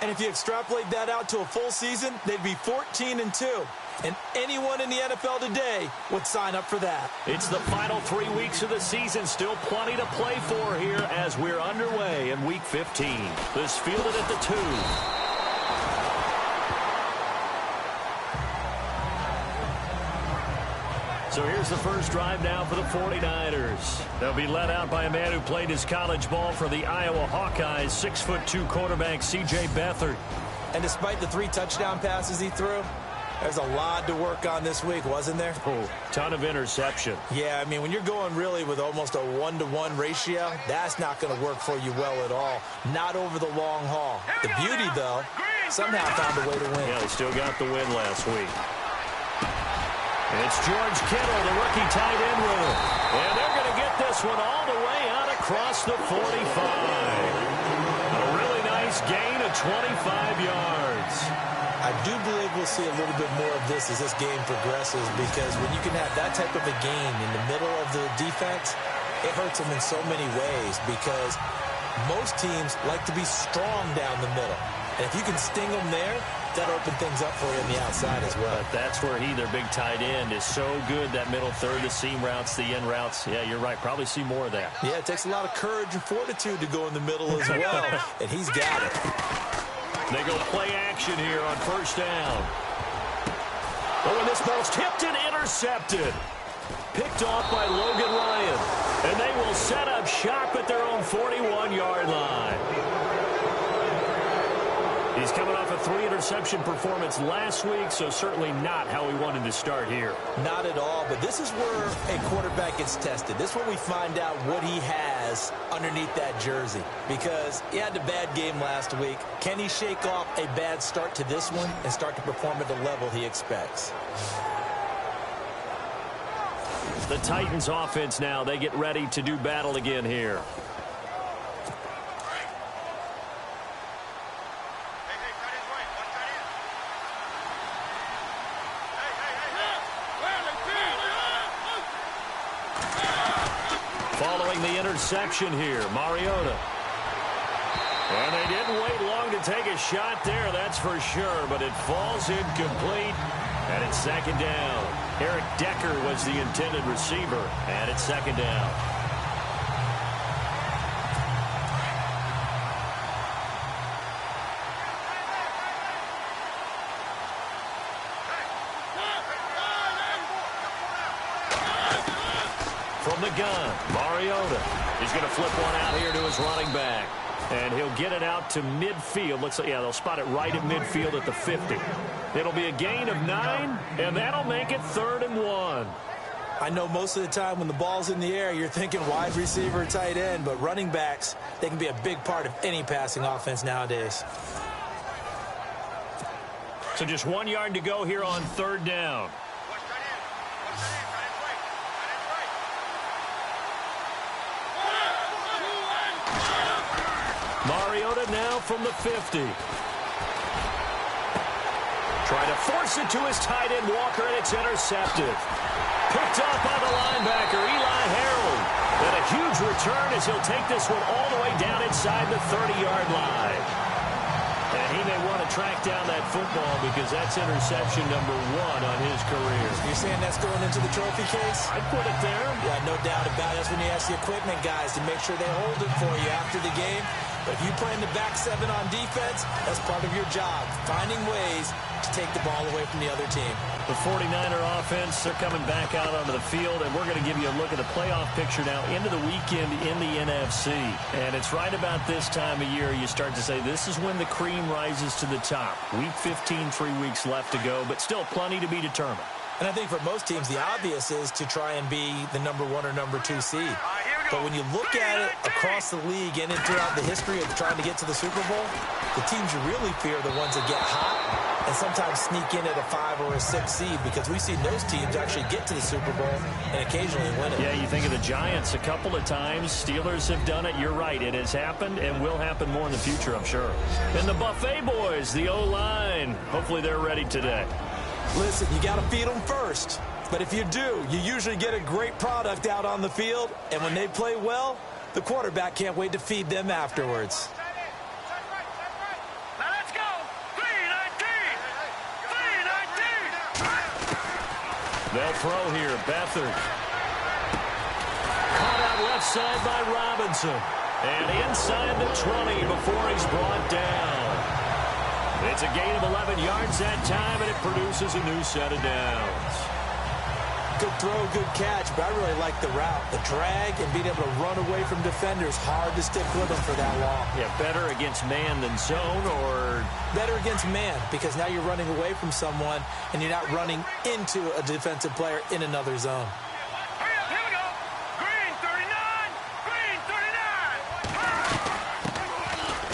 And if you extrapolate that out to a full season, they'd be 14-2. And anyone in the NFL today would sign up for that. It's the final 3 weeks of the season. Still plenty to play for here as we're underway in Week 15. This fielded at the 2. So here's the first drive now for the 49ers. They'll be led out by a man who played his college ball for the Iowa Hawkeyes, 6'2" quarterback C.J. Beathard. And despite the 3 touchdown passes he threw, there's a lot to work on this week, wasn't there? Oh, ton of interception. Yeah, I mean, when you're going really with almost a 1-to-1 ratio, that's not going to work for you well at all. Not over the long haul. The beauty, though, somehow found a way to win. Yeah, they still got the win last week. It's George Kittle, the rookie tight end with him. And they're going to get this one all the way out across the 45. A really nice gain of 25 yards. I do believe we'll see a little bit more of this as this game progresses, because when you can have that type of a gain in the middle of the defense, it hurts them in so many ways, because most teams like to be strong down the middle. And if you can sting them there, that'll open things up for you on the outside as well. But that's where their big tight end, is so good, that middle third, the seam routes, the end routes. Yeah, you're right. Probably see more of that. Yeah, it takes a lot of courage and fortitude to go in the middle as well, and he's got it. They go play action here on first down. Oh, and this ball's tipped and intercepted. Picked off by Logan Ryan. And they will set up shop at their own 41-yard line. He's coming off a 3-interception performance last week, so certainly not how he wanted to start here. Not at all, but this is where a quarterback gets tested. This is where we find out what he has underneath that jersey, because he had a bad game last week. Can he shake off a bad start to this one and start to perform at the level he expects? The Titans offense now, they get ready to do battle again here. Following the interception here, Mariota. And they didn't wait long to take a shot there, that's for sure, but it falls incomplete, and it's second down. Eric Decker was the intended receiver, and it's second down. From the gun, Mariota. He's going to flip one out here to his running back. And he'll get it out to midfield. Looks like, yeah, they'll spot it right at midfield at the 50. It'll be a gain of 9, and that'll make it 3rd and 1. I know most of the time when the ball's in the air, you're thinking wide receiver, tight end, but running backs, they can be a big part of any passing offense nowadays. So just 1 yard to go here on 3rd down. Mariota now from the 50. Try to force it to his tight end, Walker, and it's intercepted. Picked up by the linebacker, Eli Harold. And a huge return as he'll take this one all the way down inside the 30-yard line. And he may want to track down that football because that's interception number 1 on his career. You're saying that's going into the trophy case? I'd put it there. Yeah, no doubt about it. That's when you ask the equipment guys to make sure they hold it for you after the game. But if you play in the back 7 on defense, that's part of your job, finding ways to take the ball away from the other team. The 49er offense, they're coming back out onto the field, and we're going to give you a look at the playoff picture now into the weekend in the NFC. And it's right about this time of year you start to say this is when the cream rises to the top. Week 15, 3 weeks left to go, but still plenty to be determined. And I think for most teams, the obvious is to try and be the number 1 or number 2 seed. But when you look at it across the league and throughout the history of trying to get to the Super Bowl, the teams you really fear are the ones that get hot and sometimes sneak in at a 5 or a 6 seed, because we've seen those teams actually get to the Super Bowl and occasionally win it. Yeah, you think of the Giants a couple of times. Steelers have done it. You're right. It has happened and will happen more in the future, I'm sure. And the Buffet boys, the O-line, hopefully they're ready today. Listen, you got to feed them first. But if you do, you usually get a great product out on the field. And when they play well, the quarterback can't wait to feed them afterwards. Now let's go! They'll throw here. Beathard. Caught out left side by Robinson. And inside the 20 before he's brought down. It's a gain of 11 yards that time, and it produces a new set of downs. Good throw, good catch, but I really like the route. The drag and being able to run away from defenders, hard to stick with them for that long. Yeah, better against man than zone, or? Better against man, because now you're running away from someone, and you're not running into a defensive player in another zone.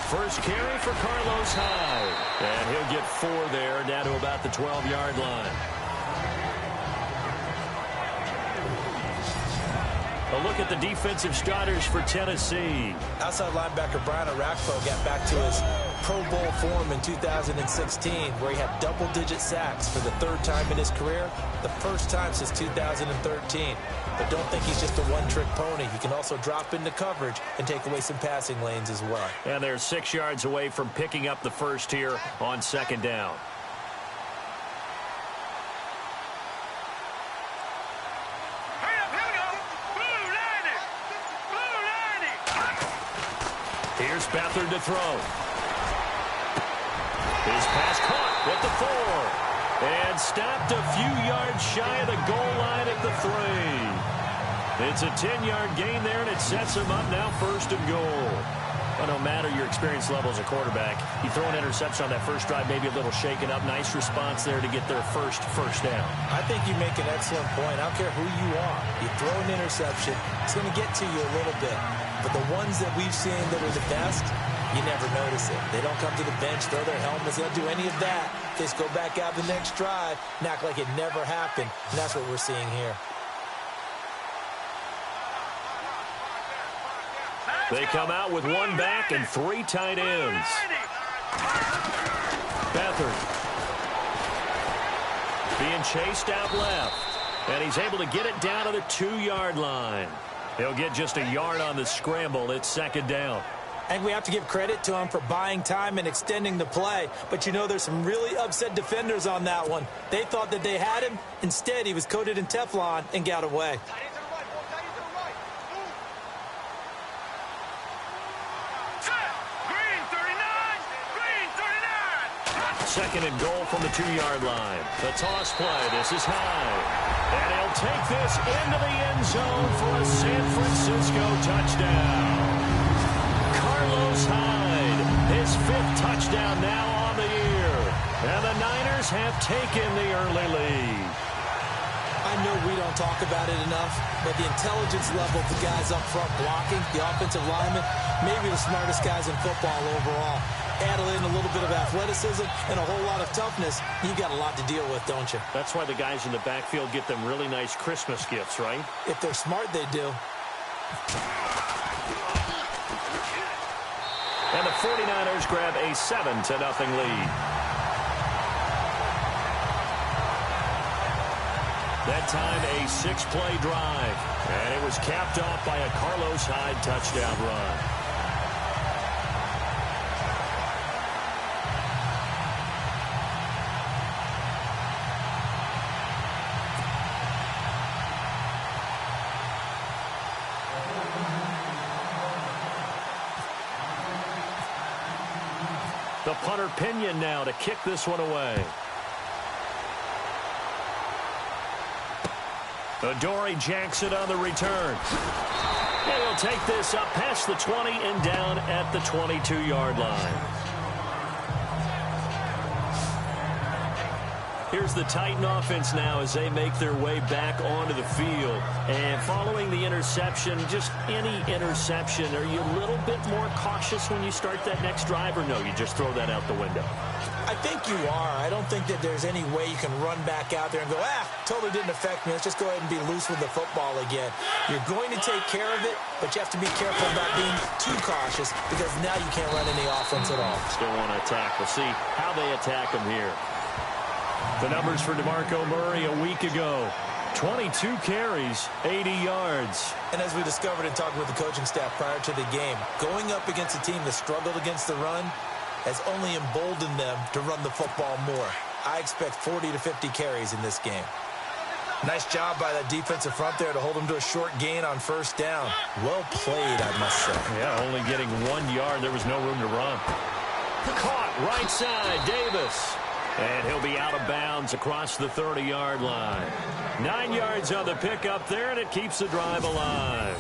First carry for Carlos Hyde. And he'll get 4 there, down to about the 12-yard line. A look at the defensive starters for Tennessee. Outside linebacker Brian Orakpo got back to his Pro Bowl form in 2016, where he had double-digit sacks for the 3rd time in his career, the first time since 2013. But don't think he's just a one-trick pony. He can also drop into coverage and take away some passing lanes as well. And they're 6 yards away from picking up the first here on 2nd down. Here's Beathard to throw. His pass caught with the 4. And stopped a few yards shy of the goal line at the 3. It's a 10-yard gain there, and it sets him up now 1st and goal. Well, no matter your experience level as a quarterback, you throw an interception on that first drive, maybe a little shaken up. Nice response there to get their first down. I think you make an excellent point. I don't care who you are. You throw an interception, it's going to get to you a little bit. But the ones that we've seen that are the best, you never notice it. They don't come to the bench, throw their helmets. They don't do any of that. They just go back out the next drive and act like it never happened. And that's what we're seeing here. They come out with 1 back and 3 tight ends. Beathard being chased out left. And he's able to get it down to the 2-yard line. He'll get just a yard on the scramble. It's 2nd down. I think we have to give credit to him for buying time and extending the play. But, you know, there's some really upset defenders on that one. They thought that they had him. Instead, he was coated in Teflon and got away. 2nd and goal from the 2-yard line. The toss play. This is Hyde. And he'll take this into the end zone for a San Francisco touchdown. Carlos Hyde, his 5th touchdown now on the year. And the Niners have taken the early lead. I know we don't talk about it enough, but the intelligence level of the guys up front blocking, the offensive linemen, maybe the smartest guys in football overall. Add in a little bit of athleticism and a whole lot of toughness, you got a lot to deal with, don't you? That's why the guys in the backfield get them really nice Christmas gifts, right? If they're smart, they do. And the 49ers grab a 7-0 lead. That time, a 6-play drive. And it was capped off by a Carlos Hyde touchdown run. The punter Pinion now to kick this one away. Adoree Jackson on the return. And he'll take this up past the 20 and down at the 22-yard line. Here's the Titan offense now as they make their way back onto the field. And following the interception, just any interception, are you a little bit more cautious when you start that next drive, or no, you just throw that out the window? I think you are. I don't think that there's any way you can run back out there and go, totally didn't affect me. Let's just go ahead and be loose with the football again. You're going to take care of it, but you have to be careful about being too cautious because now you can't run any offense at all. Still want to attack. We'll see how they attack them here. The numbers for DeMarco Murray a week ago. 22 carries, 80 yards. And as we discovered in talking with the coaching staff prior to the game, going up against a team that struggled against the run has only emboldened them to run the football more. I expect 40 to 50 carries in this game. Nice job by that defensive front there to hold him to a short gain on first down. Well played, I must say. Yeah, only getting 1 yard. There was no room to run. Caught right side, Davis. And he'll be out of bounds across the 30-yard line. 9 yards on the pickup there, and it keeps the drive alive.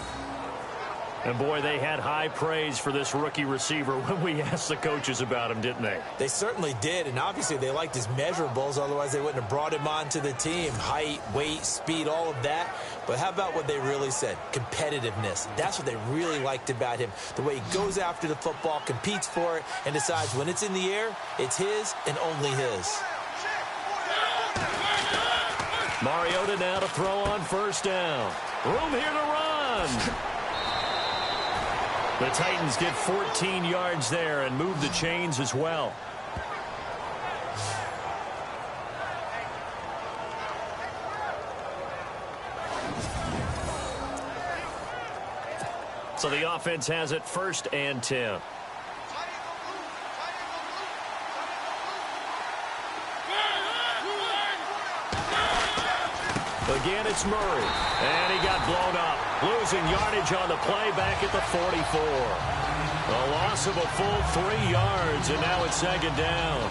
And, boy, they had high praise for this rookie receiver when we asked the coaches about him, didn't they? They certainly did, and obviously they liked his measurables. Otherwise, they wouldn't have brought him onto the team. Height, weight, speed, all of that. But how about what they really said? Competitiveness. That's what they really liked about him. The way he goes after the football, competes for it, and decides when it's in the air, it's his and only his. Mariota now to throw on first down. Room here to run. The Titans get 14 yards there and move the chains as well. So the offense has it 1st and 10. Again, it's Murray. And he got blown up. Losing yardage on the play back at the 44. A loss of a full 3 yards, and now it's 2nd down.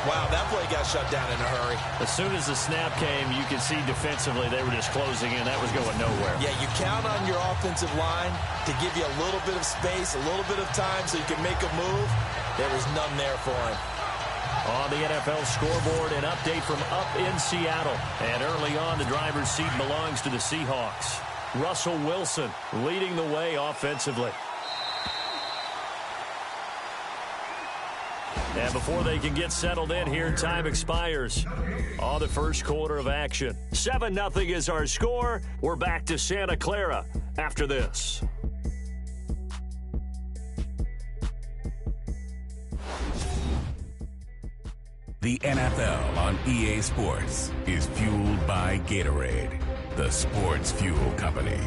Wow, that play got shut down in a hurry. As soon as the snap came, you could see defensively they were just closing in. That was going nowhere. Yeah, you count on your offensive line to give you a little bit of space, a little bit of time so you can make a move. There was none there for him. On the NFL scoreboard, an update from up in Seattle. And early on, the driver's seat belongs to the Seahawks. Russell Wilson leading the way offensively. And before they can get settled in here, time expires on the first quarter of action. 7-0 is our score. We're back to Santa Clara after this. The NFL on EA Sports is fueled by Gatorade, the sports fuel company.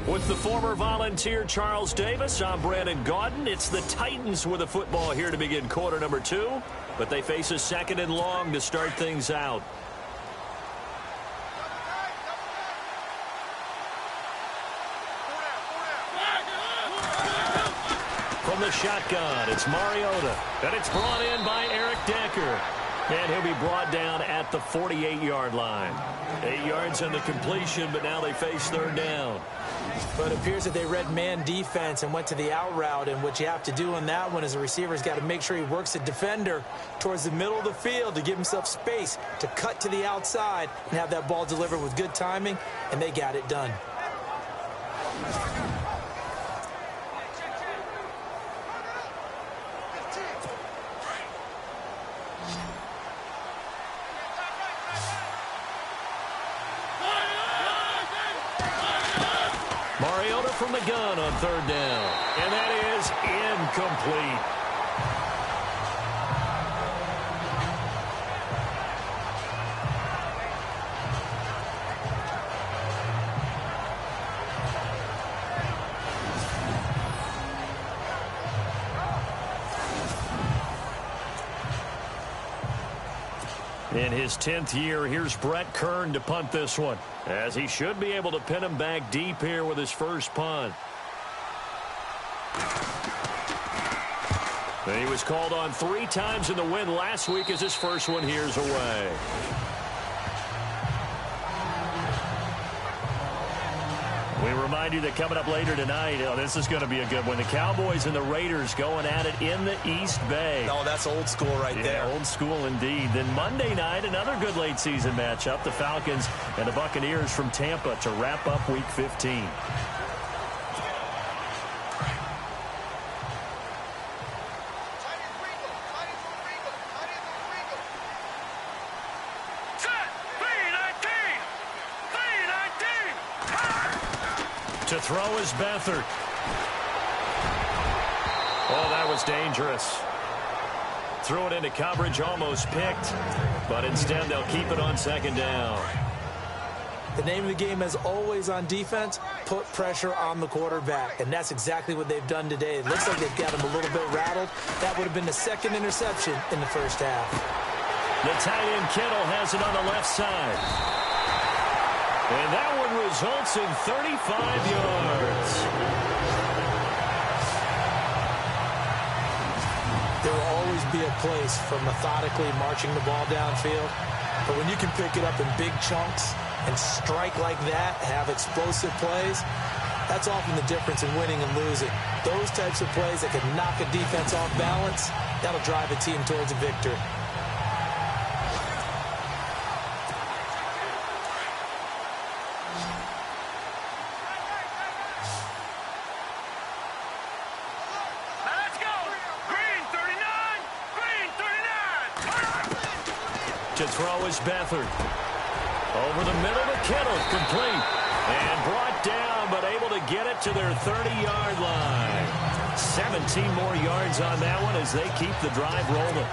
With the former Volunteer Charles Davis, I'm Brandon Gaudin. It's the Titans with the football here to begin quarter number 2, but they face a 2nd and long to start things out. From the shotgun, it's Mariota, and it's brought in by Eric Decker. And he'll be brought down at the 48-yard line. 8 yards on the completion, but now they face 3rd down. But it appears that they read man defense and went to the out route, and what you have to do on that one is a receiver's got to make sure he works the defender towards the middle of the field to give himself space to cut to the outside and have that ball delivered with good timing, and they got it done. Mariota from the gun on 3rd down. And that is incomplete. In his 10th year, here's Brett Kern to punt this one, as he should be able to pin him back deep here with his first punt. And he was called on 3 times in the win last week as his first one here's away. We remind you that coming up later tonight, this is going to be a good one. The Cowboys and the Raiders going at it in the East Bay. Oh, that's old school right there. Old school indeed. Then Monday night, another good late season matchup. The Falcons and the Buccaneers from Tampa to wrap up Week 15. To throw is Beathard. Oh, that was dangerous. Threw it into coverage, almost picked, but instead they'll keep it on 2nd down. The name of the game, as always on defense, put pressure on the quarterback, and that's exactly what they've done today. It looks like they've got him a little bit rattled. That would have been the 2nd interception in the first half. The tight end Kittle has it on the left side. And that one results in 35 yards. There will always be a place for methodically marching the ball downfield. But when you can pick it up in big chunks and strike like that, have explosive plays, that's often the difference in winning and losing. Those types of plays that can knock a defense off balance, that'll drive a team towards a victory. To throw is Beathard. Over the middle to Kittle, complete. And brought down, but able to get it to their 30-yard line. 17 more yards on that one as they keep the drive rolling.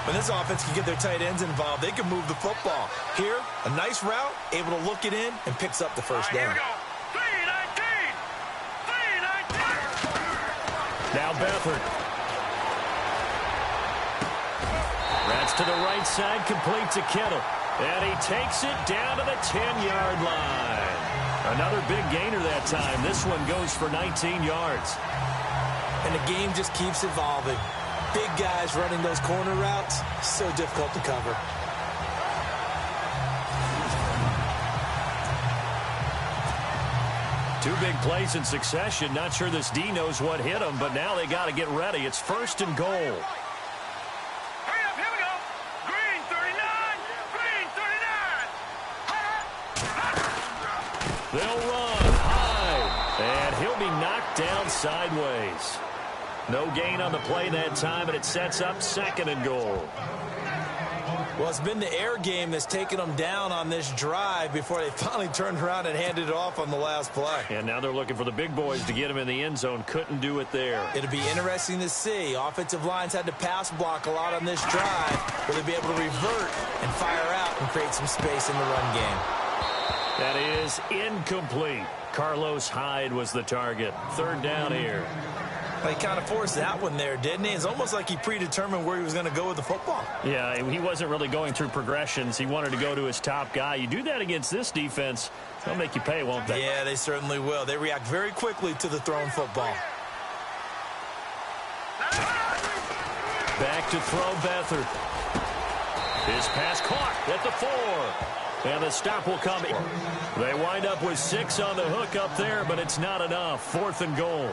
When this offense can get their tight ends involved, they can move the football. Here, a nice route, able to look it in, and picks up the first down. Now Beathard. That's to the right side, complete to Kittle. And he takes it down to the 10-yard line. Another big gainer that time. This one goes for 19 yards. And the game just keeps evolving. Big guys running those corner routes, so difficult to cover. Two big plays in succession. Not sure this D knows what hit him, but now they got to get ready. It's 1st and goal. They'll run high, and he'll be knocked down sideways. No gain on the play that time, and it sets up 2nd and goal. Well, it's been the air game that's taken them down on this drive before they finally turned around and handed it off on the last play. And now they're looking for the big boys to get him in the end zone. Couldn't do it there. It'll be interesting to see. Offensive lines had to pass block a lot on this drive. Will they be able to revert and fire out and create some space in the run game? That is incomplete. Carlos Hyde was the target. 3rd down here. Well, he kind of forced that one there, didn't he? It's almost like he predetermined where he was going to go with the football. Yeah, he wasn't really going through progressions. He wanted to go to his top guy. You do that against this defense, they'll make you pay, won't they? Yeah, they certainly will. They react very quickly to the thrown football. Back to throw Beathard. His pass caught at the 4. And the stop will come. They wind up with 6 on the hook up there, but it's not enough. 4th and goal.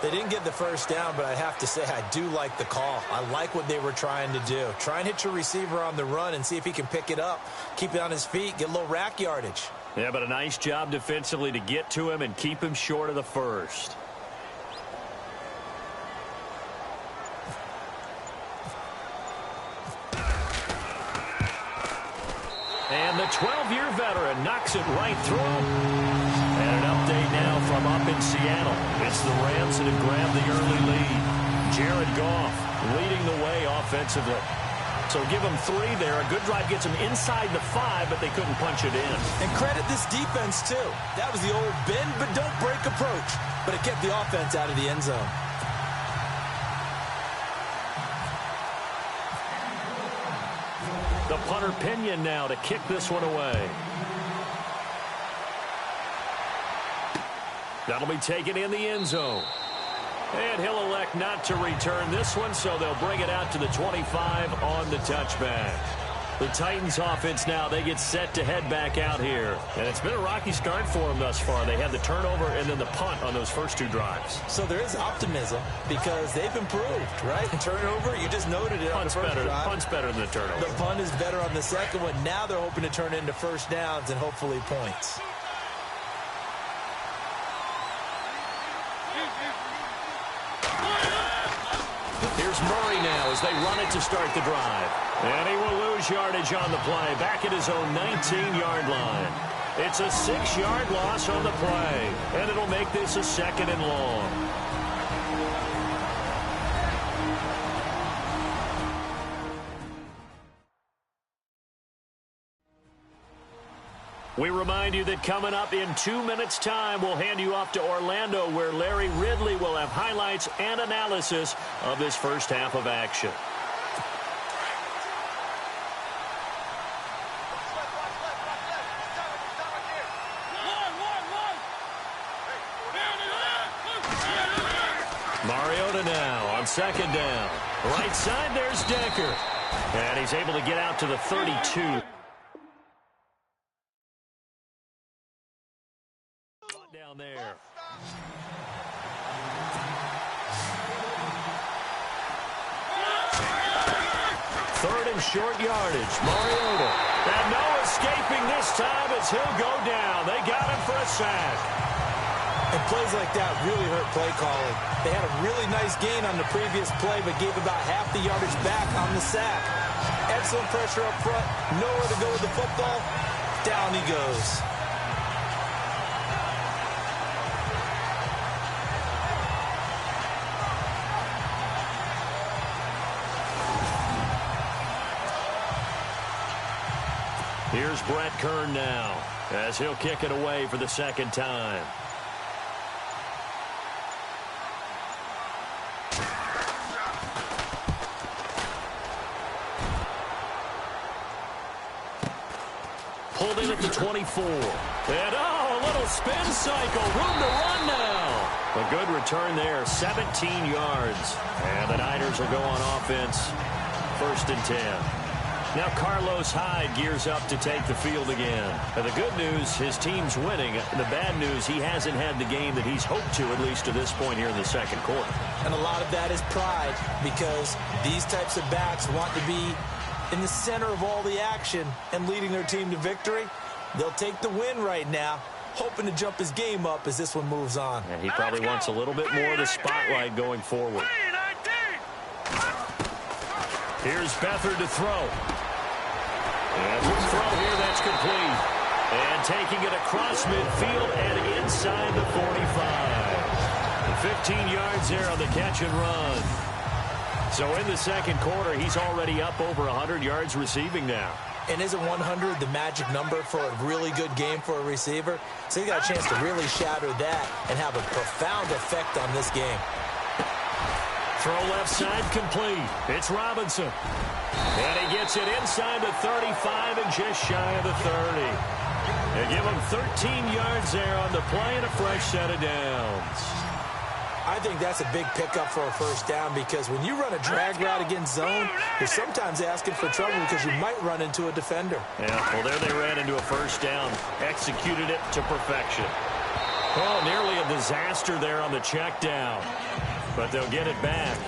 They didn't get the first down, but I have to say I do like the call. I like what they were trying to do. Try and hit your receiver on the run and see if he can pick it up. Keep it on his feet, get a little rack yardage. Yeah, but a nice job defensively to get to him and keep him short of the first. And the 12-year veteran knocks it right through. And an update now from up in Seattle. It's the Rams that have grabbed the early lead. Jared Goff leading the way offensively. So give them 3 there. A good drive gets them inside the 5, but they couldn't punch it in. And credit this defense, too. That was the old bend but don't break approach. But it kept the offense out of the end zone. The punter Pinion now to kick this one away. That'll be taken in the end zone. And he'll elect not to return this one, so they'll bring it out to the 25 on the touchback. The Titans offense now, they get set to head back out here. And it's been a rocky start for them thus far. They had the turnover and then the punt on those first 2 drives. So there is optimism because they've improved, right? Turnover, you just noted it on the first drive. Punt's better than the turnover. The punt is better on the second one. Now they're hoping to turn into first downs and hopefully points. Here's Murray now as they run it to start the drive. And he will lose yardage on the play, back at his own 19-yard line. It's a 6-yard loss on the play, and it'll make this a 2nd and long. We remind you that coming up in 2 minutes' time, we'll hand you off to Orlando, where Larry Ridley will have highlights and analysis of this first half of action. second down. Right side, there's Decker. And he's able to get out to the 32. Down there. Third and short yardage. Mariota. And no escaping this time as he'll go down. They got him for a sack. And plays like that really hurt play calling. They had a really nice gain on the previous play, but gave about half the yardage back on the sack. Excellent pressure up front. Nowhere to go with the football. Down he goes. Here's Brett Kern now as he'll kick it away for the second time. Pulled in at the 24. And, a little spin cycle. Room to run now. A good return there, 17 yards. And the Niners will go on offense, 1st and 10. Now Carlos Hyde gears up to take the field again. And the good news, his team's winning. The bad news, he hasn't had the game that he's hoped to, at least to this point here in the second quarter. And a lot of that is pride, because these types of backs want to be in the center of all the action and leading their team to victory. They'll take the win right now, hoping to jump his game up as this one moves on. And he probably wants a little bit more of the spotlight going forward. Here's Beathard to throw. And the throw here, that's complete. And taking it across midfield and inside the 45. 15 yards there on the catch and run. So in the second quarter, he's already up over 100 yards receiving now. And isn't 100 the magic number for a really good game for a receiver? So he got a chance to really shatter that and have a profound effect on this game. Throw left side complete. It's Robinson. And he gets it inside the 35 and just shy of the 30. They give him 13 yards there on the play and a fresh set of downs. I think that's a big pickup for a first down, because when you run a drag route against zone, you're sometimes asking for trouble because you might run into a defender. Yeah, well, there they ran into a first down. Executed it to perfection. Oh, nearly a disaster there on the check down. But they'll get it back.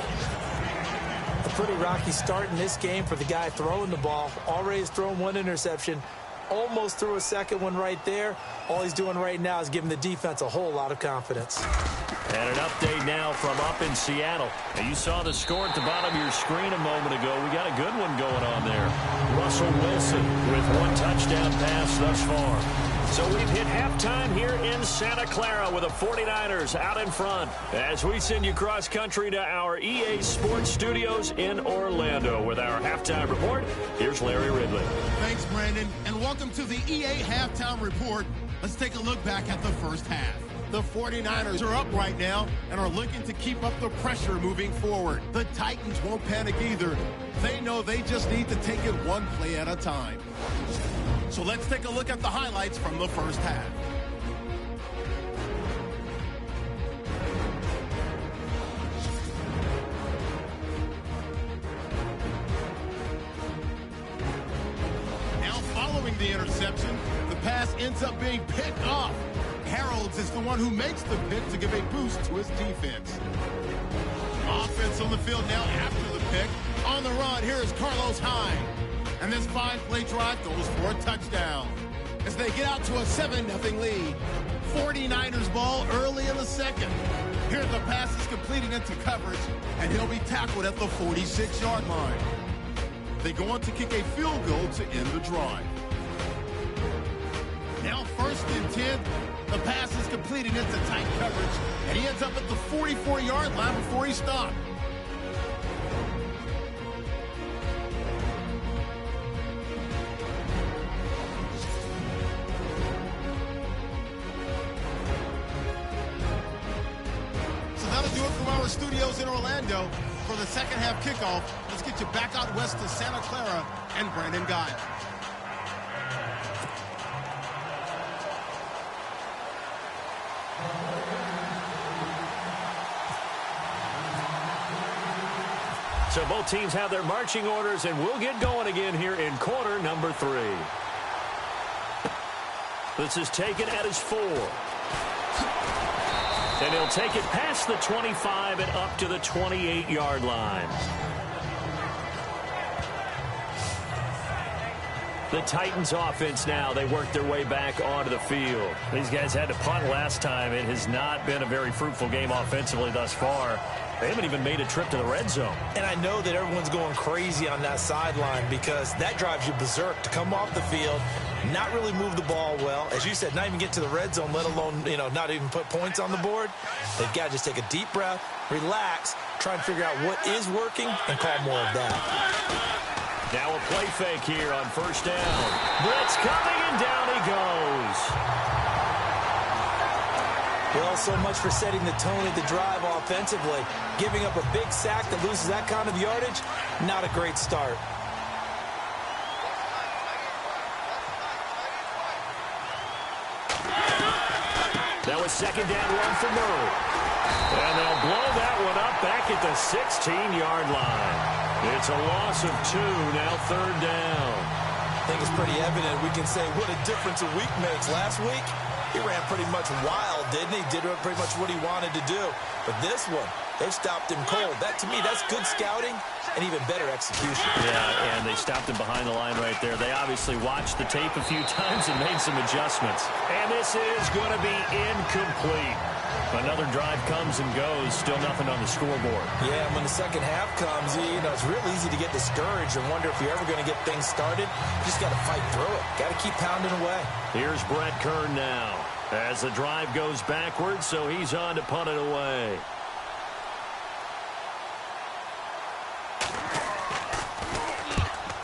A pretty rocky start in this game for the guy throwing the ball. Already has thrown one interception. Almost threw a second one right there. All he's doing right now is giving the defense a whole lot of confidence. And an update now from up in Seattle. Now, you saw the score at the bottom of your screen a moment ago. We got a good one going on there. Russell Wilson with one touchdown pass thus far. So we've hit halftime here in Santa Clara with the 49ers out in front. As we send you cross country to our EA Sports Studios in Orlando with our halftime report, here's Larry Ridley. Thanks, Brandon, and welcome to the EA Halftime Report. Let's take a look back at the first half. The 49ers are up right now and are looking to keep up the pressure moving forward. The Titans won't panic either. They know they just need to take it one play at a time. So let's take a look at the highlights from the first half. Now following the interception, the pass ends up being picked off. Harold is the one who makes the pick to give a boost to his defense. Offense on the field now after the pick. On the run, here is Carlos Hyde. And this 5-play drive goes for a touchdown. As they get out to a 7-0 lead. 49ers ball early in the second. Here the pass is completed into coverage, and he'll be tackled at the 46-yard line. They go on to kick a field goal to end the drive. Now 1st and 10. The pass is completed into tight coverage, and he ends up at the 44-yard line before he stopped. So that'll do it from our studios in Orlando. For the second half kickoff, let's get you back out west to Santa Clara and Brandon Guile. So both teams have their marching orders, and we'll get going again here in quarter number 3. This is taken at his 4. And he'll take it past the 25 and up to the 28-yard line. The Titans offense now, they work their way back onto the field. These guys had to punt last time. It has not been a very fruitful game offensively thus far. They haven't even made a trip to the red zone. And I know that everyone's going crazy on that sideline because that drives you berserk to come off the field, not really move the ball well. As you said, not even get to the red zone, let alone, not even put points on the board. They've got to just take a deep breath, relax, try and figure out what is working, and call more of that. Now a play fake here on first down. Blitz coming, and down he goes. Well, so much for setting the tone of the drive offensively. Giving up a big sack that loses that kind of yardage, not a great start. That was second down run for Murray. And they'll blow that one up back at the 16-yard line. It's a loss of 2, now third down. I think it's pretty evident. We can say what a difference a week makes. Last week, he ran pretty much wild, didn't he? Did pretty much what he wanted to do. But this one, they've stopped him cold. That, to me, that's good scouting and even better execution. Yeah, and they stopped him behind the line right there. They obviously watched the tape a few times and made some adjustments. And this is going to be incomplete. Another drive comes and goes, still nothing on the scoreboard. Yeah, and when the second half comes, it's real easy to get discouraged and wonder if you're ever going to get things started. You just got to fight through it. Got to keep pounding away. Here's Brett Kern now as the drive goes backwards, so he's on to punt it away.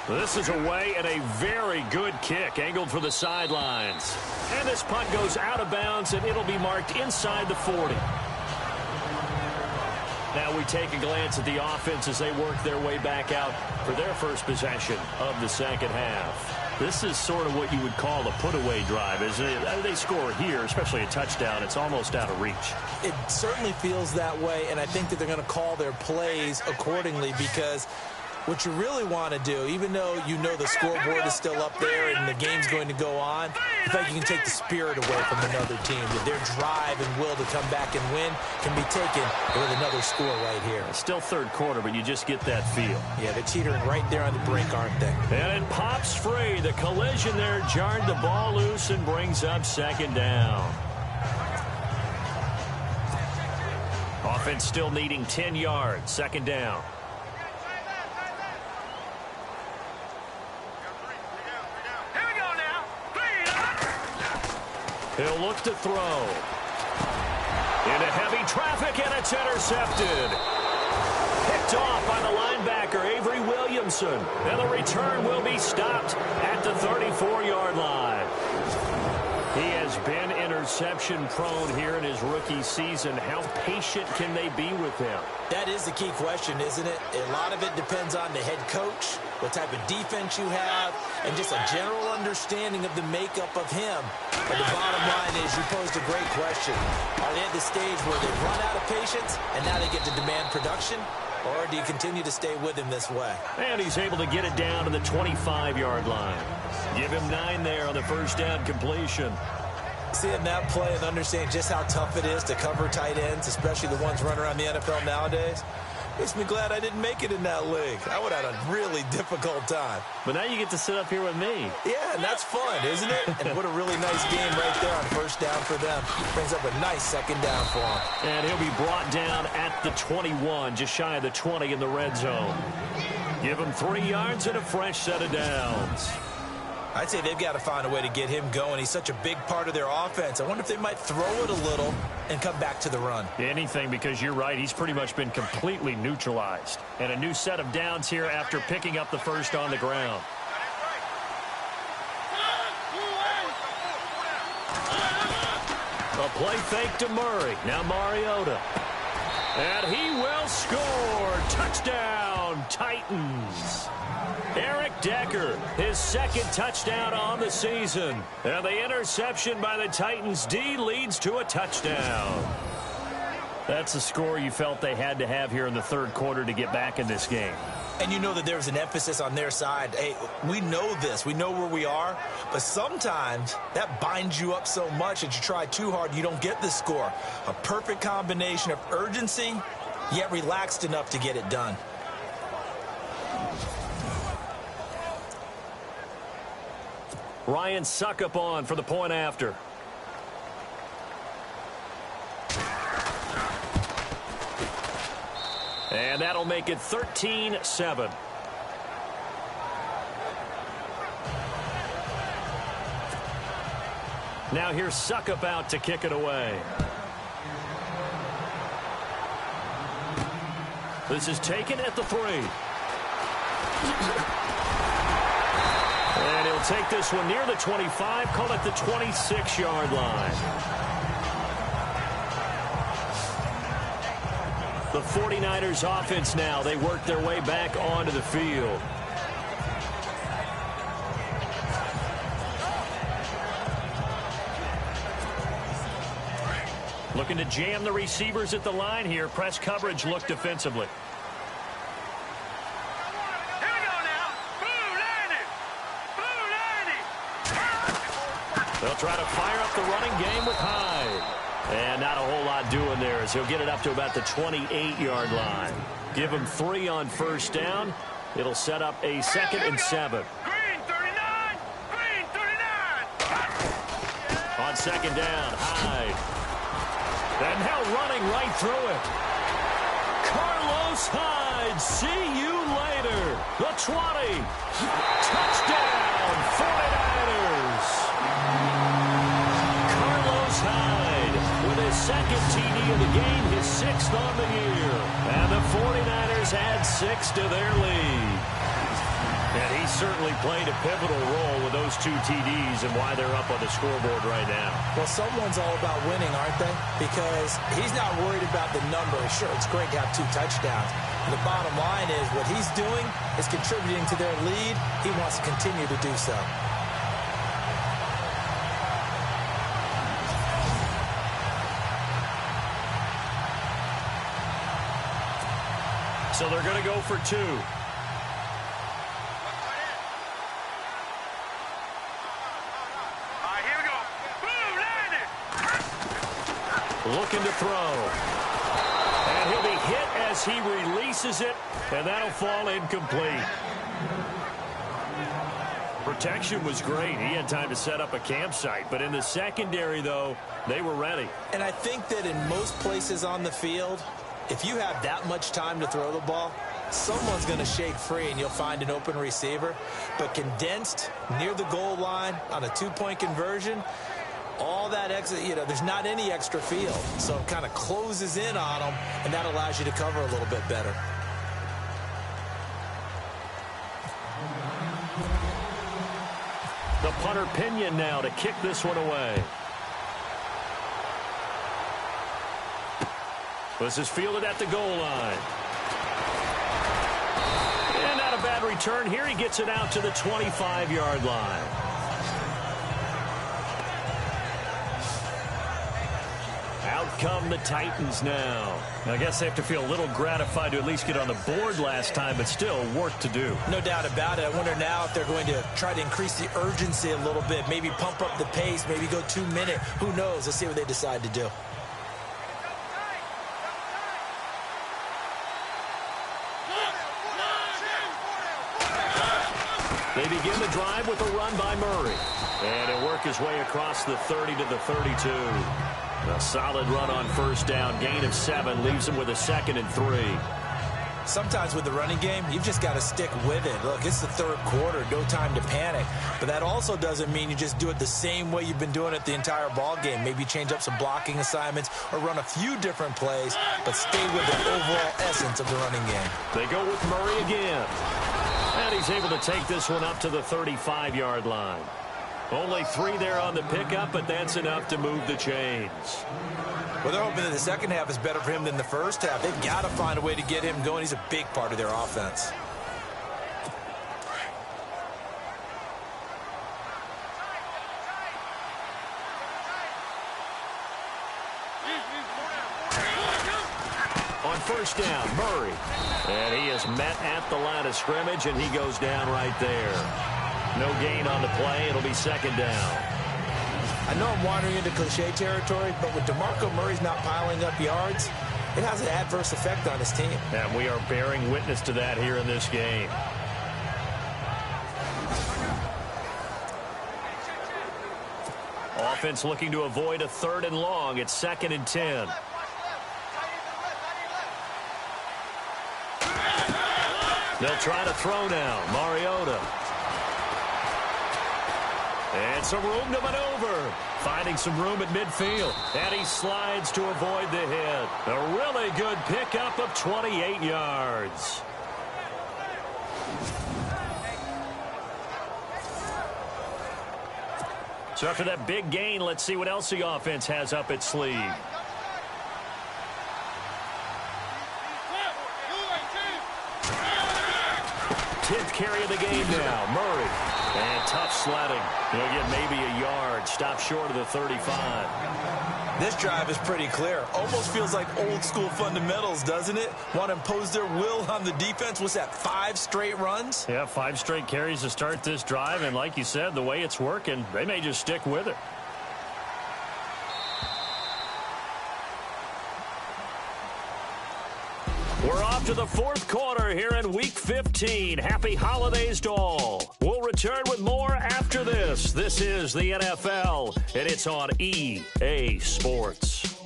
This is away and a very good kick, angled for the sidelines. And this punt goes out of bounds, and it'll be marked inside the 40. Now we take a glance at the offense as they work their way back out for their first possession of the second half. This is sort of what you would call a put-away drive, isn't it? They score here, especially a touchdown. It's almost out of reach. It certainly feels that way, and I think that they're going to call their plays accordingly because what you really want to do, even though you know the scoreboard is still up there and the game's going to go on, I think you can take the spirit away from another team. That their drive and will to come back and win can be taken with another score right here. It's still third quarter, but you just get that feel. Yeah, they're teetering right there on the brink, aren't they? And it pops free. The collision there jarred the ball loose and brings up second down. Offense still needing 10 yards. Second down. He'll look to throw. Into heavy traffic, and it's intercepted. Picked off by the linebacker, Avery Williamson. And the return will be stopped at the 34-yard line. He has been interception-prone here in his rookie season. How patient can they be with him? That is the key question, isn't it? A lot of it depends on the head coach, what type of defense you have, and just a general understanding of the makeup of him. But the bottom line is you posed a great question. Are they at the stage where they've run out of patience and now they get to demand production? Or do you continue to stay with him this way? And he's able to get it down to the 25-yard line. Give him 9 there on the first down completion. Seeing that play and understanding just how tough it is to cover tight ends, especially the ones running around the NFL nowadays, makes me glad I didn't make it in that league. I would have had a really difficult time. But now you get to sit up here with me. Yeah, and that's fun, isn't it? And what a really nice game right there on first down for them. Brings up a nice second down for him. And he'll be brought down at the 21, just shy of the 20 in the red zone. Give him 3 yards and a fresh set of downs. I'd say they've got to find a way to get him going. He's such a big part of their offense. I wonder if they might throw it a little and come back to the run. Anything, because you're right. He's pretty much been completely neutralized. And a new set of downs here after picking up the first on the ground. A play fake to Murray. Now Mariota. And he will score. Touchdown, Titans. Eric Decker, his second touchdown on the season. And the interception by the Titans D leads to a touchdown. That's the score you felt they had to have here in the third quarter to get back in this game. And you know that there's an emphasis on their side. Hey, we know this. We know where we are. But sometimes that binds you up so much that you try too hard, you don't get the score. A perfect combination of urgency, yet relaxed enough to get it done. Ryan Suckup on for the point after. And that'll make it 13-7. Now here's Suckup out to kick it away. This is taken at the 3. And he'll take this one near the 25, call it the 26-yard line. The 49ers offense now, they work their way back onto the field. Looking to jam the receivers at the line here. Press coverage look defensively. They'll try to fire up the running game with Hyde. And not a whole lot doing there as he'll get it up to about the 28-yard line. Give him 3 on first down. It'll set up a 2nd and 7. Green 39! Green 39! On 2nd down, Hyde. And now running right through it. Carlos Hyde, see you later. The 20. Touchdown, 49ers. Carlos Hyde with his 2nd TD of the game, his 6th on the year. And the 49ers add 6 to their lead. And he certainly played a pivotal role with those 2 TDs and why they're up on the scoreboard right now. Well, someone's all about winning, aren't they? Because he's not worried about the number. Sure, it's great to have 2 touchdowns. And the bottom line is what he's doing is contributing to their lead. He wants to continue to do so. So they're going to go for 2. Looking to throw. And he'll be hit as he releases it, and that'll fall incomplete. Protection was great. He had time to set up a campsite, but in the secondary, though, they were ready. And I think that in most places on the field, if you have that much time to throw the ball, someone's going to shake free and you'll find an open receiver. But condensed near the goal line on a 2-point conversion, all that extra, there's not any extra field. So it kind of closes in on them, and that allows you to cover a little bit better. The punter Pinion now to kick this one away. This is fielded at the goal line. And not a bad return here. He gets it out to the 25-yard line. Out come the Titans now. I guess they have to feel a little gratified to at least get on the board last time, but still work to do. No doubt about it. I wonder now if they're going to try to increase the urgency a little bit, maybe pump up the pace, maybe go 2-minute. Who knows? Let's see what they decide to do. They begin the drive with a run by Murray. And he'll work his way across the 30 to the 32. A solid run on first down. Gain of 7 leaves him with a 2nd and 3. Sometimes with the running game, you've just got to stick with it. Look, it's the third quarter, no time to panic. But that also doesn't mean you just do it the same way you've been doing it the entire ball game. Maybe change up some blocking assignments or run a few different plays, but stay with the overall essence of the running game. They go with Murray again. And he's able to take this one up to the 35-yard line. Only 3 there on the pickup, but that's enough to move the chains. Well, they're hoping that the second half is better for him than the first half. They've got to find a way to get him going. He's a big part of their offense. first down. Murray. And he is met at the line of scrimmage, and he goes down right there. No gain on the play. It'll be second down. I know I'm wandering into cliche territory, but with DeMarco Murray's not piling up yards, it has an adverse effect on his team. And we are bearing witness to that here in this game. Offense looking to avoid a 3rd and long. It's 2nd and 10. They'll try to throw now. Mariota. And some room to maneuver. Finding some room at midfield. And he slides to avoid the hit. A really good pickup of 28 yards. So after that big gain, let's see what else the offense has up its sleeve. Tenth carry of the game now. Murray. And tough sledding. He'll get maybe a yard. Stop short of the 35. This drive is pretty clear. Almost feels like old school fundamentals, doesn't it? Want to impose their will on the defense. What's that, 5 straight runs? Yeah, 5 straight carries to start this drive. And like you said, the way it's working, they may just stick with it. We're off to the 4th quarter here in Week 15. Happy holidays to all. We'll return with more after this. This is the NFL, and it's on EA Sports.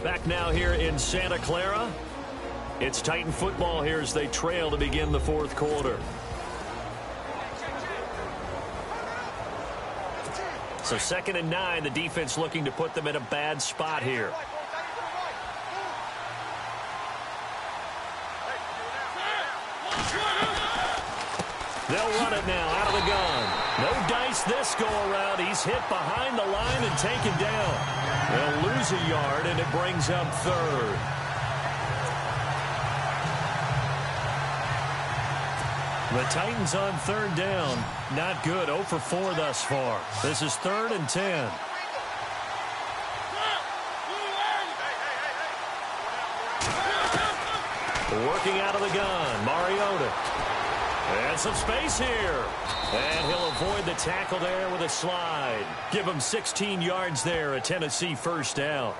Back now here in Santa Clara. It's Titan football here as they trail to begin the 4th quarter. So 2nd and 9, the defense looking to put them in a bad spot here. They'll run it now out of the gun. No dice this go around. He's hit behind the line and taken down. They'll lose a yard, and it brings up 3rd. The Titans on 3rd down. Not good. 0 for 4 thus far. This is 3rd and 10. Working out of the gun. Mariota. And some space here. And he'll avoid the tackle there with a slide. Give him 16 yards there. A Tennessee first down.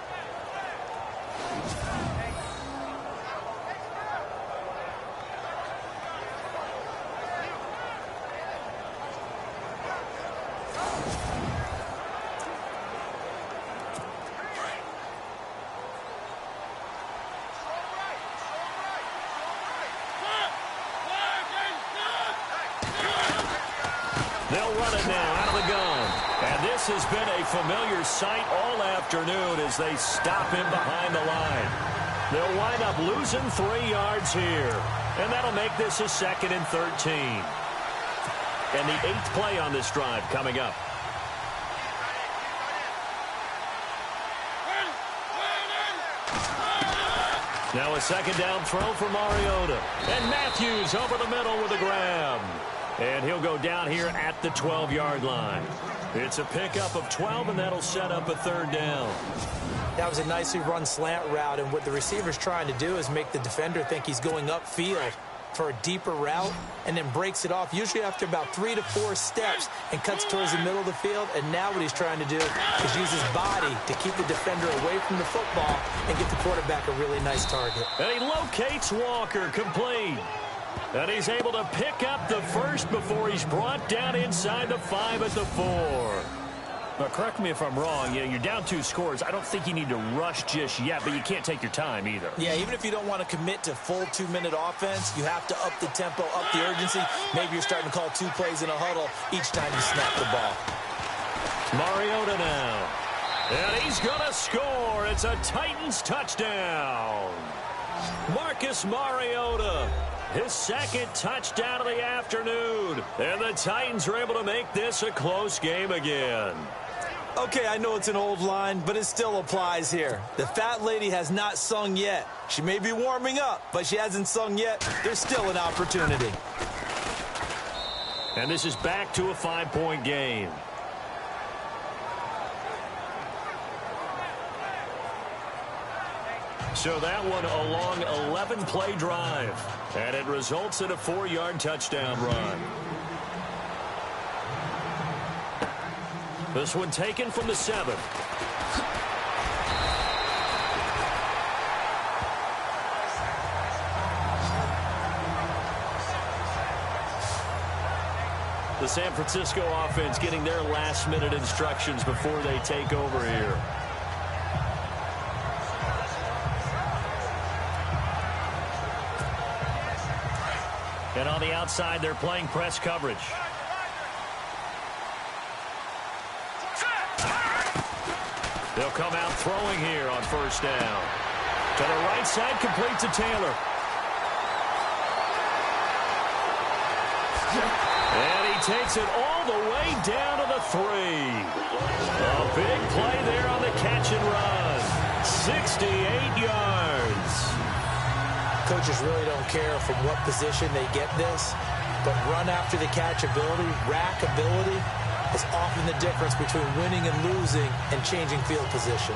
They'll run it now out of the gun. And this has been a familiar sight all afternoon as they stop him behind the line. They'll wind up losing 3 yards here. And that'll make this a 2nd and 13. And the 8th play on this drive coming up. Now a 2nd down throw for Mariota. And Matthews over the middle with a grab. And he'll go down here at the 12-yard line. It's a pickup of 12, and that'll set up a 3rd down. That was a nicely run slant route, and what the receiver's trying to do is make the defender think he's going upfield for a deeper route, and then breaks it off, usually after about 3 to 4 steps, and cuts towards the middle of the field. And now what he's trying to do is use his body to keep the defender away from the football and get the quarterback a really nice target. And he locates Walker, complete. And he's able to pick up the first before he's brought down inside the 5 at the 4. But correct me if I'm wrong. You know, you're down 2 scores. I don't think you need to rush just yet, but you can't take your time either. Yeah, even if you don't want to commit to full 2-minute offense, you have to up the tempo, up the urgency. Maybe you're starting to call 2 plays in a huddle each time you snap the ball. Mariota now. And he's going to score. It's a Titans touchdown. Marcus Mariota. His 2nd touchdown of the afternoon. And the Titans are able to make this a close game again. Okay, I know it's an old line, but it still applies here. The fat lady has not sung yet. She may be warming up, but she hasn't sung yet. There's still an opportunity. And this is back to a 5-point game. So that one a long 11-play drive, and it results in a 4-yard touchdown run. This one taken from the 7. The San Francisco offense getting their last-minute instructions before they take over here. And on the outside, they're playing press coverage. They'll come out throwing here on first down. To the right side, complete to Taylor. And he takes it all the way down to the 3. A big play there on the catch and run. 68 yards. Coaches really don't care from what position they get this, but run after the catch ability, rack ability, is often the difference between winning and losing and changing field position.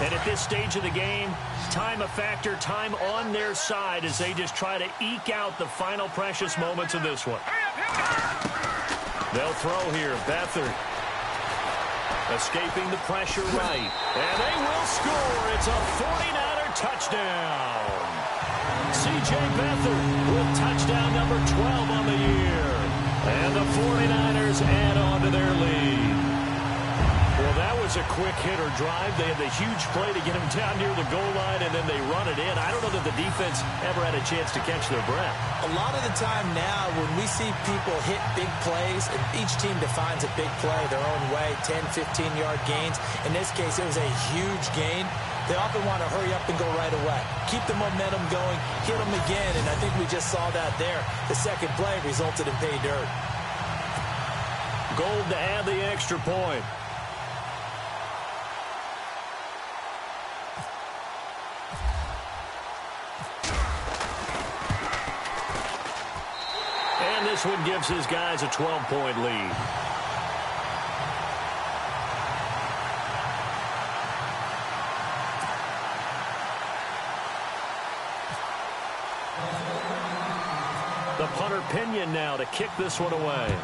And at this stage of the game, time a factor, time on their side as they just try to eke out the final precious moments of this one. They'll throw here. Beathard escaping the pressure right. And they will score. It's a 49er touchdown. C.J. Beathard with touchdown number 12 on the year. And the 49ers add on to their lead. Well, that was a quick hitter drive. They had the huge play to get him down near the goal line, and then they run it in. I don't know that the defense ever had a chance to catch their breath. A lot of the time now, when we see people hit big plays, and each team defines a big play their own way, 10, 15-yard gains. In this case, it was a huge gain. They often want to hurry up and go right away. Keep the momentum going, hit them again, and I think we just saw that there. The second play resulted in pay dirt. Gold to add the extra point. And this one gives his guys a 12-point lead. The punter Pinion now to kick this one away.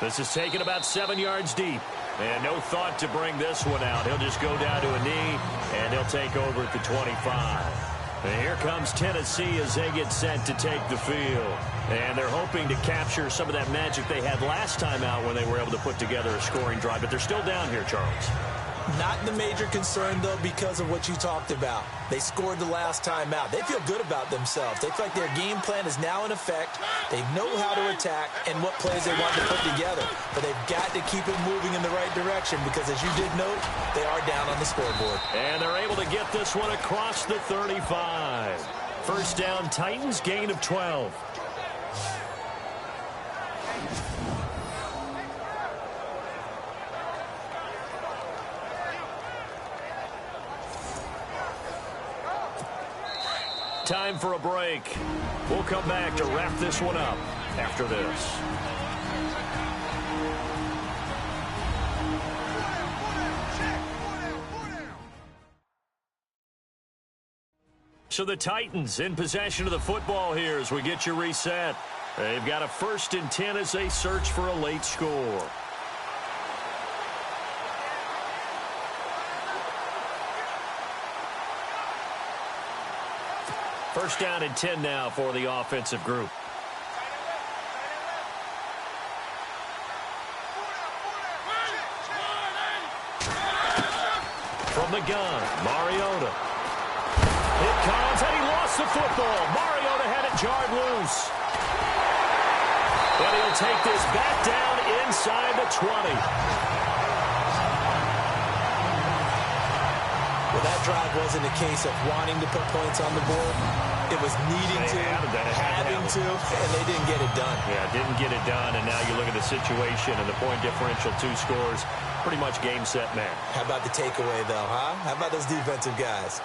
This is taken about 7 yards deep. And no thought to bring this one out. He'll just go down to a knee, and he'll take over at the 25. And here comes Tennessee as they get set to take the field. And they're hoping to capture some of that magic they had last time out when they were able to put together a scoring drive. But they're still down here, Charles. Not the major concern, though, because of what you talked about. They scored the last time out. They feel good about themselves. They feel like their game plan is now in effect. They know how to attack and what plays they want to put together. But they've got to keep it moving in the right direction because, as you did note, they are down on the scoreboard. And they're able to get this one across the 35. First down, Titans, gain of 12. Time for a break. We'll come back to wrap this one up after this. So the Titans in possession of the football here as we get you reset. They've got a 1st and 10 as they search for a late score. First down and 10 now for the offensive group. From the gun, Mariota. It comes, and he lost the football. Mariota had it jarred loose. But he'll take this back down inside the 20. Well, that drive wasn't a case of wanting to put points on the board. It was needing to, having to, and they didn't get it done. Yeah, didn't get it done, and now you look at the situation and the point differential, 2 scores, pretty much game, set, man. How about the takeaway, though, huh? How about those defensive guys?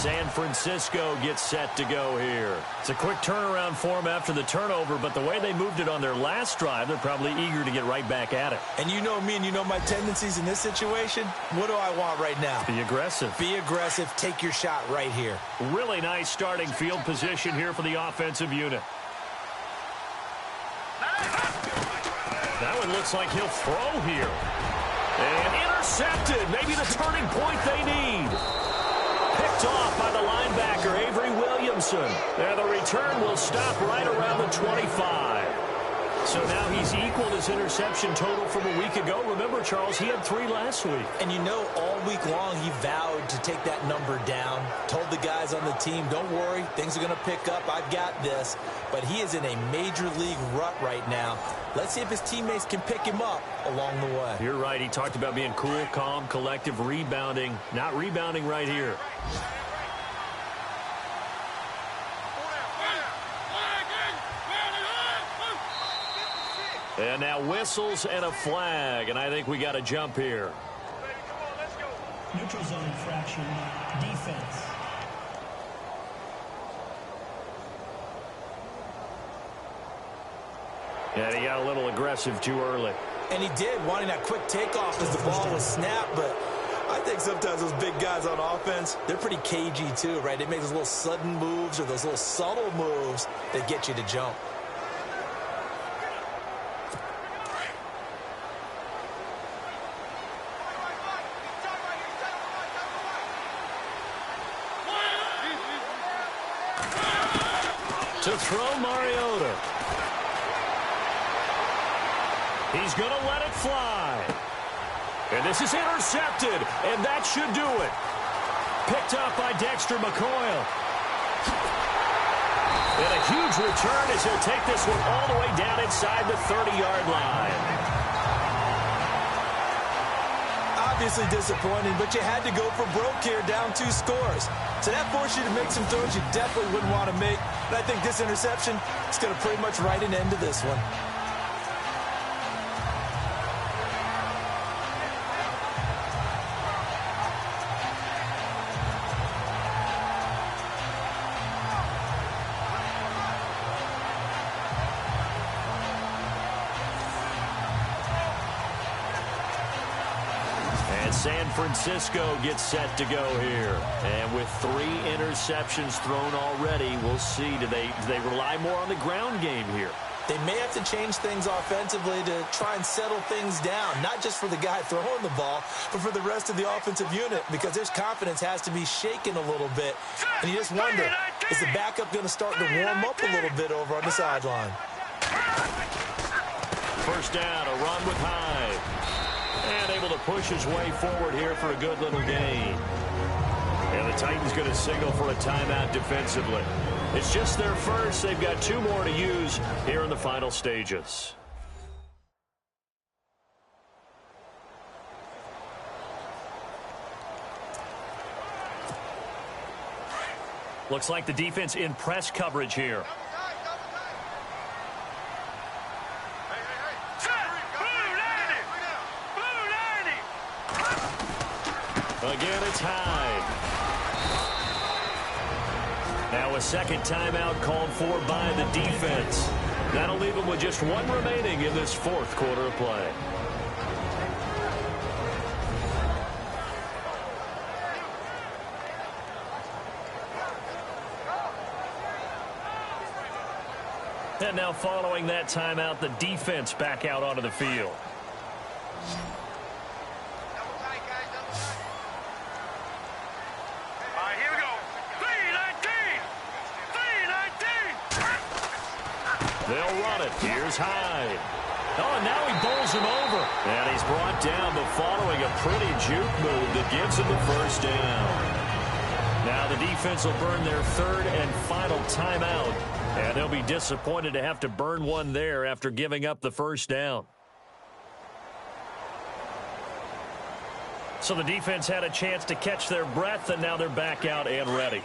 San Francisco gets set to go here. It's a quick turnaround for them after the turnover, but the way they moved it on their last drive, they're probably eager to get right back at it. And you know me and you know my tendencies in this situation. What do I want right now? Be aggressive. Be aggressive. Take your shot right here. Really nice starting field position here for the offensive unit. That one looks like he'll throw here. And intercepted. Maybe the turning point they need. Picked off by the linebacker, Avery Williamson. And the return will stop right around the 25. So now he's equaled his interception total from a week ago. Remember, Charles, he had 3 last week. And you know, all week long he vowed to take that number down. Told the guys on the team, don't worry, things are going to pick up. I've got this. But he is in a major league rut right now. Let's see if his teammates can pick him up along the way. You're right. He talked about being cool, calm, collective, rebounding. Not rebounding right here. And now whistles and a flag, and I think we got a jump here. Neutral zone infraction, defense. And he got a little aggressive too early. And he did, wanting that quick takeoff as the ball was snapped, but I think sometimes those big guys on offense, they're pretty cagey too, right? They make those little sudden moves or those little subtle moves that get you to jump. To throw Mariota. He's going to let it fly. And this is intercepted, and that should do it. Picked up by Dexter McCoy. And a huge return as he'll take this one all the way down inside the 30-yard line. Obviously disappointing, but you had to go for broke here, down 2 scores. So that forced you to make some throws you definitely wouldn't want to make. And I think this interception is going to pretty much write an end to this one. San Francisco gets set to go here. And with 3 interceptions thrown already, we'll see. Do they rely more on the ground game here? They may have to change things offensively to try and settle things down, not just for the guy throwing the ball, but for the rest of the offensive unit, because their confidence has to be shaken a little bit. And you just wonder, is the backup going to start to warm up a little bit over on the sideline? First down, a run with Hyde. And able to push his way forward here for a good little gain. And the Titans going to signal for a timeout defensively. It's just their first. They've got 2 more to use here in the final stages. Looks like the defense in press coverage here. Again, it's Hyde. Now a second timeout called for by the defense. That'll leave them with just 1 remaining in this 4th quarter of play. And now following that timeout, the defense back out onto the field. They'll run it. Here's Hyde. Oh, and now he bowls him over. And he's brought down, but following a pretty juke move that gives him the first down. Now the defense will burn their 3rd and final timeout. And they'll be disappointed to have to burn one there after giving up the first down. So the defense had a chance to catch their breath, and now they're back out and ready.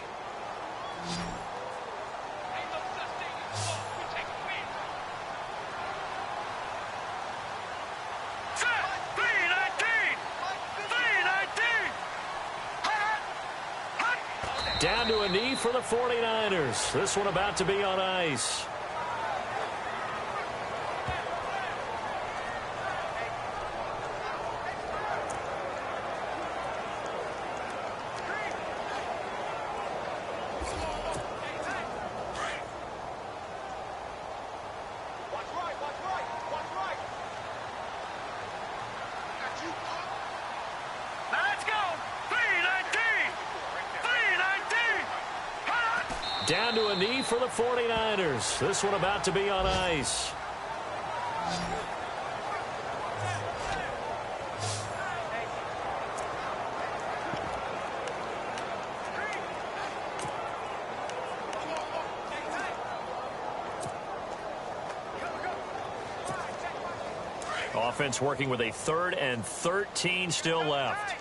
Down to a knee for the 49ers. This one about to be on ice. Down to a knee for the 49ers. This one about to be on ice. Offense working with a 3rd and 13 still left.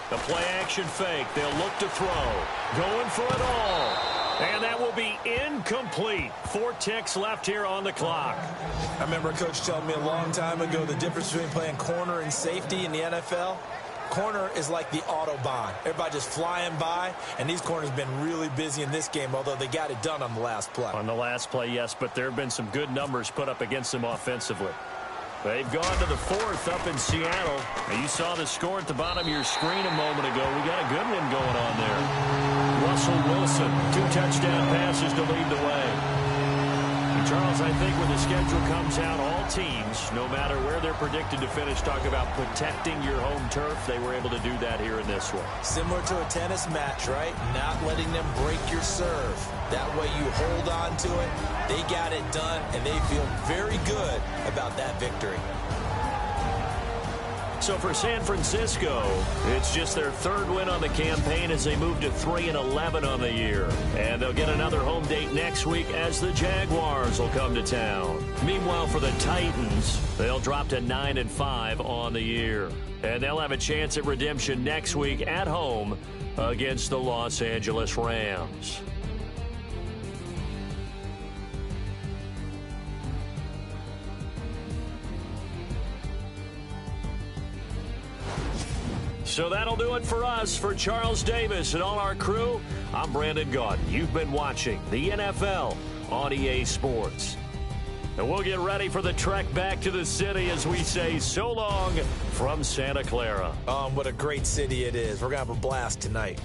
The play-action fake. They'll look to throw. Going for it all. And that will be incomplete. 4 ticks left here on the clock. I remember a coach telling me a long time ago the difference between playing corner and safety in the NFL. Corner is like the Autobahn. Everybody just flying by, and these corners have been really busy in this game, although they got it done on the last play. On the last play, yes, but there have been some good numbers put up against them offensively. They've gone to the 4th up in Seattle. And you saw the score at the bottom of your screen a moment ago. We got a good one going on there. Russell Wilson, 2 touchdown passes to lead the way. And Charles, I think when the schedule comes out, all teams, no matter where they're predicted to finish, talk about protecting your home turf. They were able to do that here in this one. Similar to a tennis match, right? Not letting them break your serve. That way you hold on to it. They got it done, and they feel very good about that victory. So for San Francisco, it's just their 3rd win on the campaign as they move to 3-11 on the year. And they'll get another home date next week as the Jaguars will come to town. Meanwhile, for the Titans, they'll drop to 9-5 on the year. And they'll have a chance at redemption next week at home against the Los Angeles Rams. So that'll do it for us. For Charles Davis and all our crew, I'm Brandon Gaudin. You've been watching the NFL on EA Sports. And we'll get ready for the trek back to the city as we say so long from Santa Clara. What a great city it is. We're going to have a blast tonight.